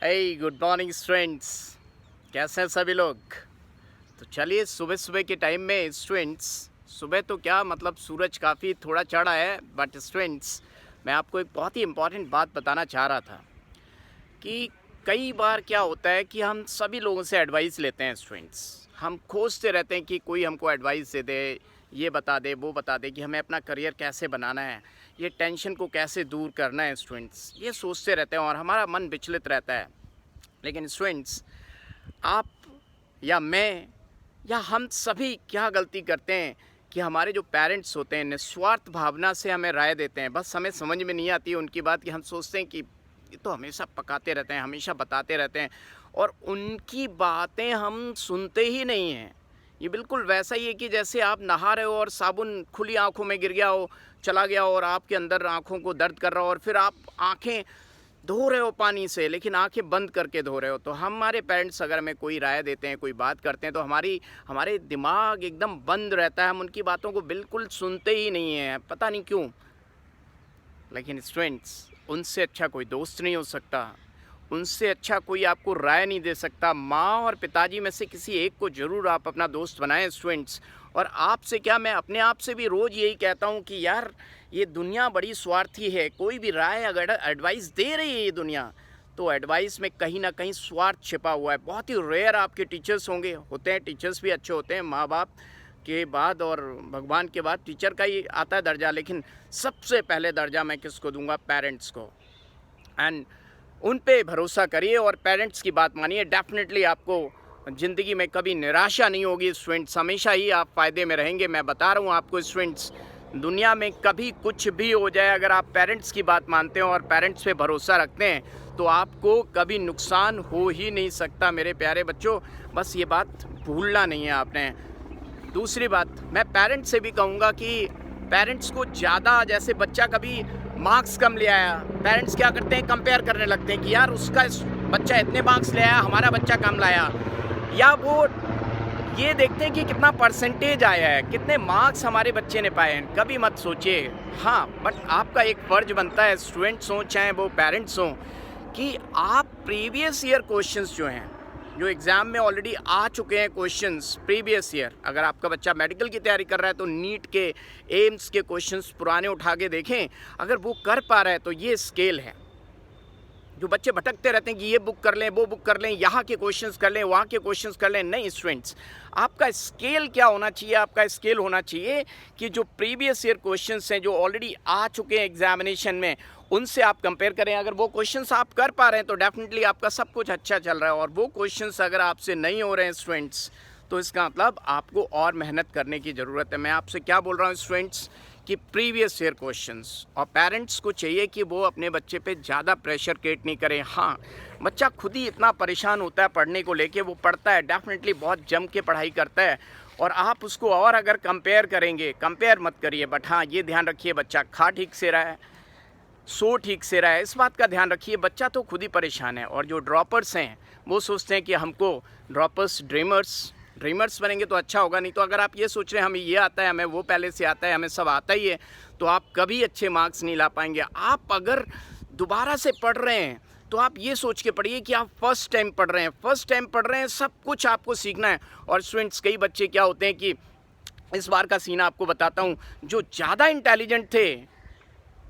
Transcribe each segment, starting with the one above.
hey good morning students. कैसे हैं सभी लोग? तो चलिए, सुबह सुबह के टाइम में स्टूडेंट्स, सुबह तो क्या मतलब सूरज काफ़ी थोड़ा चढ़ा है, बट स्टूडेंट्स मैं आपको एक बहुत ही इम्पॉर्टेंट बात बताना चाह रहा था कि कई बार क्या होता है कि हम सभी लोगों से एडवाइस लेते हैं स्टूडेंट्स। हम खोजते रहते हैं कि कोई हमको एडवाइस दे दे, ये बता दे, वो बता दे कि हमें अपना करियर कैसे बनाना है, ये टेंशन को कैसे दूर करना है स्टूडेंट्स। ये सोचते रहते हैं और हमारा मन विचलित रहता है। लेकिन स्टूडेंट्स, आप या मैं या हम सभी क्या गलती करते हैं कि हमारे जो पेरेंट्स होते हैं निस्वार्थ भावना से हमें राय देते हैं। बस हमें समझ में नहीं आती है उनकी बात कि हम सोचते हैं कि ये तो हमेशा पकाते रहते हैं, हमेशा बताते रहते हैं और उनकी बातें हम सुनते ही नहीं हैं। ये बिल्कुल वैसा ही है कि जैसे आप नहा रहे हो और साबुन खुली आंखों में गिर गया हो, चला गया और आपके अंदर आंखों को दर्द कर रहा हो और फिर आप आंखें धो रहे हो पानी से, लेकिन आंखें बंद करके धो रहे हो। तो हमारे पेरेंट्स अगर हमें कोई राय देते हैं, कोई बात करते हैं, तो हमारे दिमाग एकदम बंद रहता है, हम उनकी बातों को बिल्कुल सुनते ही नहीं हैं, पता नहीं क्यों। लेकिन स्टूडेंट्स, उनसे अच्छा कोई दोस्त नहीं हो सकता, उनसे अच्छा कोई आपको राय नहीं दे सकता। माँ और पिताजी में से किसी एक को ज़रूर आप अपना दोस्त बनाएं स्टूडेंट्स। और आपसे क्या, मैं अपने आप से भी रोज़ यही कहता हूँ कि यार ये दुनिया बड़ी स्वार्थी है। कोई भी राय अगर एडवाइस दे रही है ये दुनिया, तो एडवाइस में कहीं ना कहीं स्वार्थ छिपा हुआ है। बहुत ही रेयर आपके टीचर्स होते हैं, टीचर्स भी अच्छे होते हैं, माँ बाप के बाद और भगवान के बाद टीचर का ही आता है दर्जा, लेकिन सबसे पहले दर्जा मैं किसको दूंगा? पेरेंट्स को। एंड उन पे भरोसा करिए और पेरेंट्स की बात मानिए। डेफिनेटली आपको ज़िंदगी में कभी निराशा नहीं होगी स्टूडेंट्स, हमेशा ही आप फ़ायदे में रहेंगे। मैं बता रहा हूँ आपको स्टूडेंट्स, दुनिया में कभी कुछ भी हो जाए, अगर आप पेरेंट्स की बात मानते हैं और पेरेंट्स पे भरोसा रखते हैं, तो आपको कभी नुकसान हो ही नहीं सकता मेरे प्यारे बच्चों। बस ये बात भूलना नहीं है आपने। दूसरी बात, मैं पेरेंट्स से भी कहूँगा कि पेरेंट्स को ज़्यादा, जैसे बच्चा कभी मार्क्स कम ले आया, पेरेंट्स क्या करते हैं, कंपेयर करने लगते हैं कि यार उसका बच्चा इतने मार्क्स ले आया, हमारा बच्चा कम लाया। या वो ये देखते हैं कि कितना परसेंटेज आया है, कितने मार्क्स हमारे बच्चे ने पाए हैं। कभी मत सोचिए। हाँ, बट आपका एक फ़र्ज बनता है, स्टूडेंट्स हों चाहे वो पेरेंट्स हों, कि आप प्रीवियस ईयर क्वेश्चंस जो हैं, जो एग्ज़ाम में ऑलरेडी आ चुके हैं क्वेश्चंस प्रीवियस ईयर, अगर आपका बच्चा मेडिकल की तैयारी कर रहा है तो नीट के, एम्स के क्वेश्चंस पुराने उठा के देखें। अगर वो कर पा रहा है तो ये स्केल है। जो बच्चे भटकते रहते हैं कि ये बुक कर लें, वो बुक कर लें, यहाँ के क्वेश्चंस कर लें, वहाँ के क्वेश्चंस कर लें, नहीं स्टूडेंट्स, आपका स्केल क्या होना चाहिए? आपका स्केल होना चाहिए कि जो प्रीवियस ईयर क्वेश्चंस हैं, जो ऑलरेडी आ चुके हैं एग्जामिनेशन में, उनसे आप कंपेयर करें। अगर वो क्वेश्चंस आप कर पा रहे हैं तो डेफिनेटली आपका सब कुछ अच्छा चल रहा है। और वो क्वेश्चंस अगर आपसे नहीं हो रहे हैं स्टूडेंट्स, तो इसका मतलब आपको और मेहनत करने की ज़रूरत है। मैं आपसे क्या बोल रहा हूँ स्टूडेंट्स, कि प्रीवियस ईयर क्वेश्चंस, और पेरेंट्स को चाहिए कि वो अपने बच्चे पे ज़्यादा प्रेशर क्रिएट नहीं करें। हाँ, बच्चा खुद ही इतना परेशान होता है पढ़ने को लेके, वो पढ़ता है, डेफिनेटली बहुत जम के पढ़ाई करता है, और आप उसको और अगर कंपेयर करेंगे, कंपेयर मत करिए। बट हाँ, ये ध्यान रखिए बच्चा खा ठीक से रहा है, सो ठीक से रहा है, इस बात का ध्यान रखिए। बच्चा तो खुद ही परेशान है। और जो ड्रॉपर्स हैं वो सोचते हैं कि हमको ड्रॉपर्स ड्रीमर्स बनेंगे तो अच्छा होगा। नहीं तो अगर आप ये सोच रहे हैं हमें ये आता है, हमें वो पहले से आता है, हमें सब आता ही है, तो आप कभी अच्छे मार्क्स नहीं ला पाएंगे। आप अगर दोबारा से पढ़ रहे हैं तो आप ये सोच के पढ़िए कि आप फर्स्ट टाइम पढ़ रहे हैं, सब कुछ आपको सीखना है। और स्टूडेंट्स, कई बच्चे क्या होते हैं कि इस बार का सीन आपको बताता हूँ, जो ज़्यादा इंटेलिजेंट थे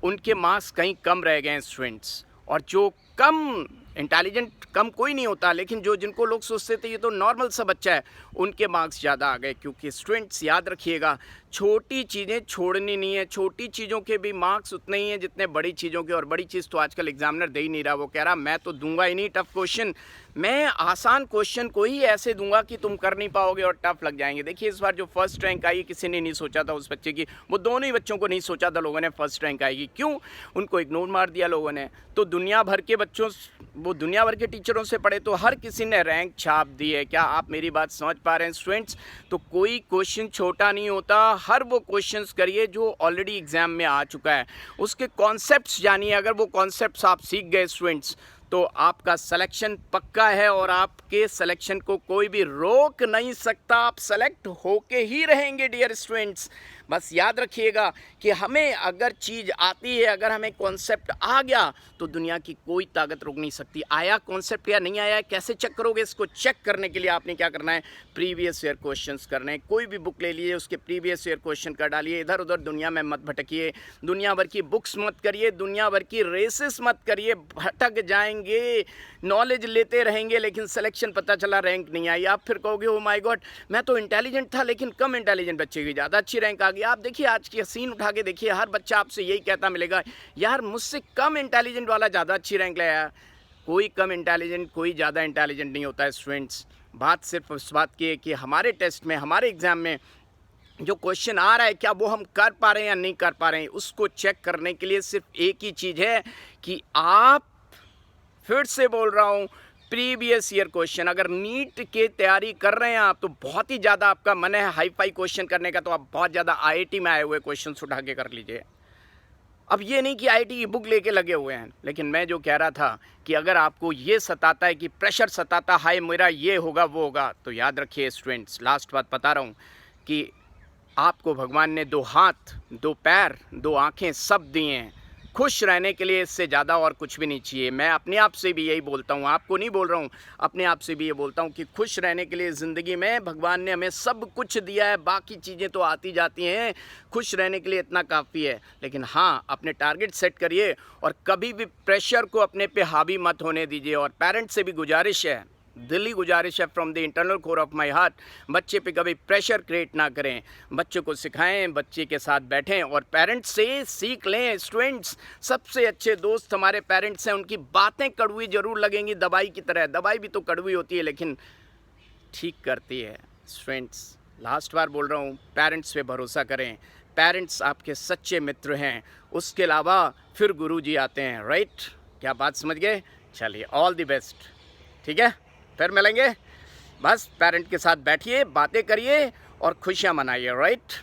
उनके मार्क्स कहीं कम रह गए हैं स्टूडेंट्स। और जो कम इंटेलिजेंट, कम कोई नहीं होता, लेकिन जिनको लोग सोचते थे ये तो नॉर्मल सा बच्चा है, उनके मार्क्स ज़्यादा आ गए। क्योंकि स्टूडेंट्स याद रखिएगा, छोटी चीज़ें छोड़नी नहीं है। छोटी चीज़ों के भी मार्क्स उतने ही हैं जितने बड़ी चीज़ों के। और बड़ी चीज़ तो आजकल एग्जामिनर दे ही नहीं रहा। वो कह रहा मैं तो दूंगा ही नहीं टफ क्वेश्चन, मैं आसान क्वेश्चन को ही ऐसे दूंगा कि तुम कर नहीं पाओगे और टफ लग जाएंगे। देखिए, इस बार जो फर्स्ट रैंक आई, किसी ने नहीं सोचा था उस बच्चे की, वो दोनों ही बच्चों को नहीं सोचा था लोगों ने फर्स्ट रैंक आएगी। क्यों? उनको इग्नोर मार दिया लोगों ने। तो दुनिया भर के बच्चों, वो दुनिया भर के टीचरों से पढ़े तो हर किसी ने रैंक छाप दी है। क्या आप मेरी बात समझ पा रहे हैं स्टूडेंट्स? तो कोई क्वेश्चन छोटा नहीं होता, हर वो क्वेश्चंस करिए जो ऑलरेडी एग्जाम में आ चुका है, उसके कॉन्सेप्ट्स जानिए। अगर वो कॉन्सेप्ट्स आप सीख गए स्टूडेंट्स, तो आपका सिलेक्शन पक्का है और आपके सिलेक्शन को कोई भी रोक नहीं सकता। आप सेलेक्ट होके ही रहेंगे डियर स्टूडेंट्स। बस याद रखिएगा कि हमें अगर चीज़ आती है, अगर हमें कॉन्सेप्ट आ गया तो दुनिया की कोई ताकत रोक नहीं सकती। आया कॉन्सेप्ट या नहीं आया, कैसे चेक करोगे? इसको चेक करने के लिए आपने क्या करना है, प्रीवियस ईयर क्वेश्चंस करने हैं। कोई भी बुक ले लीजिए, उसके प्रीवियस ईयर क्वेश्चन कर डालिए। इधर उधर दुनिया में मत भटकिए, दुनिया भर की बुक्स मत करिए, दुनिया भर की रेसेस मत करिए। भटक जाएंगे, नॉलेज लेते रहेंगे, लेकिन सिलेक्शन पता चला रैंक नहीं आई। आप फिर कहोगे ओ माय गॉड, मैं तो इंटेलिजेंट था लेकिन कम इंटेलिजेंट बच्चे की ज़्यादा अच्छी रैंक आ गई। आप देखिए आज की सीन उठा के देखिए, हर बच्चा आपसे यही कहता मिलेगा, यार मुझसे कम इंटेलिजेंट वाला ज़्यादा अच्छी रैंक ले आया। कोई कम इंटेलिजेंट, कोई ज़्यादा इंटेलिजेंट नहीं होता है स्टूडेंट्स। बात सिर्फ उस बात की है कि हमारे टेस्ट में, हमारे एग्ज़ाम में जो क्वेश्चन आ रहा है, क्या वो हम कर पा रहे हैं या नहीं कर पा रहे हैं, उसको चेक करने के लिए सिर्फ एक ही चीज़ है कि आप, फिर से बोल रहा हूँ, प्रीवियस ईयर क्वेश्चन, अगर नीट की तैयारी कर रहे हैं आप तो बहुत ही ज़्यादा आपका मन है हाई फाई क्वेश्चन करने का, तो आप बहुत ज़्यादा आईआईटी में आए हुए क्वेश्चन उठा के कर लीजिए। अब ये नहीं कि आईआईटी की बुक लेके लगे हुए हैं, लेकिन मैं जो कह रहा था कि अगर आपको ये सताता है कि प्रेशर सताता, हाय मेरा ये होगा वो होगा, तो याद रखिए स्टूडेंट्स, लास्ट बात बता रहा हूँ कि आपको भगवान ने 2 हाथ, 2 पैर, 2 आँखें सब दिए हैं। खुश रहने के लिए इससे ज़्यादा और कुछ भी नहीं चाहिए। मैं अपने आप से भी यही बोलता हूँ, आपको नहीं बोल रहा हूँ, अपने आप से भी ये बोलता हूँ कि खुश रहने के लिए ज़िंदगी में भगवान ने हमें सब कुछ दिया है, बाकी चीज़ें तो आती जाती हैं। खुश रहने के लिए इतना काफ़ी है। लेकिन हाँ, अपने टारगेट सेट करिए और कभी भी प्रेशर को अपने पे हावी मत होने दीजिए। और पेरेंट्स से भी गुजारिश है, दिली गुजारिश है from the internal core of my heart, बच्चे पे कभी प्रेशर क्रिएट ना करें। बच्चों को सिखाएं, बच्चे के साथ बैठें और पेरेंट्स से सीख लें। स्टूडेंट्स, सबसे अच्छे दोस्त हमारे पेरेंट्स हैं। उनकी बातें कड़वी ज़रूर लगेंगी, दवाई की तरह। दवाई भी तो कड़वी होती है लेकिन ठीक करती है। स्टूडेंट्स, लास्ट बार बोल रहा हूँ, पेरेंट्स पे भरोसा करें। पेरेंट्स आपके सच्चे मित्र हैं, उसके अलावा फिर गुरुजी आते हैं। राइट? क्या बात समझ गए? चलिए, ऑल द बेस्ट। ठीक है, फिर मिलेंगे। बस पेरेंट के साथ बैठिए, बातें करिए और खुशियाँ मनाइए। राइट?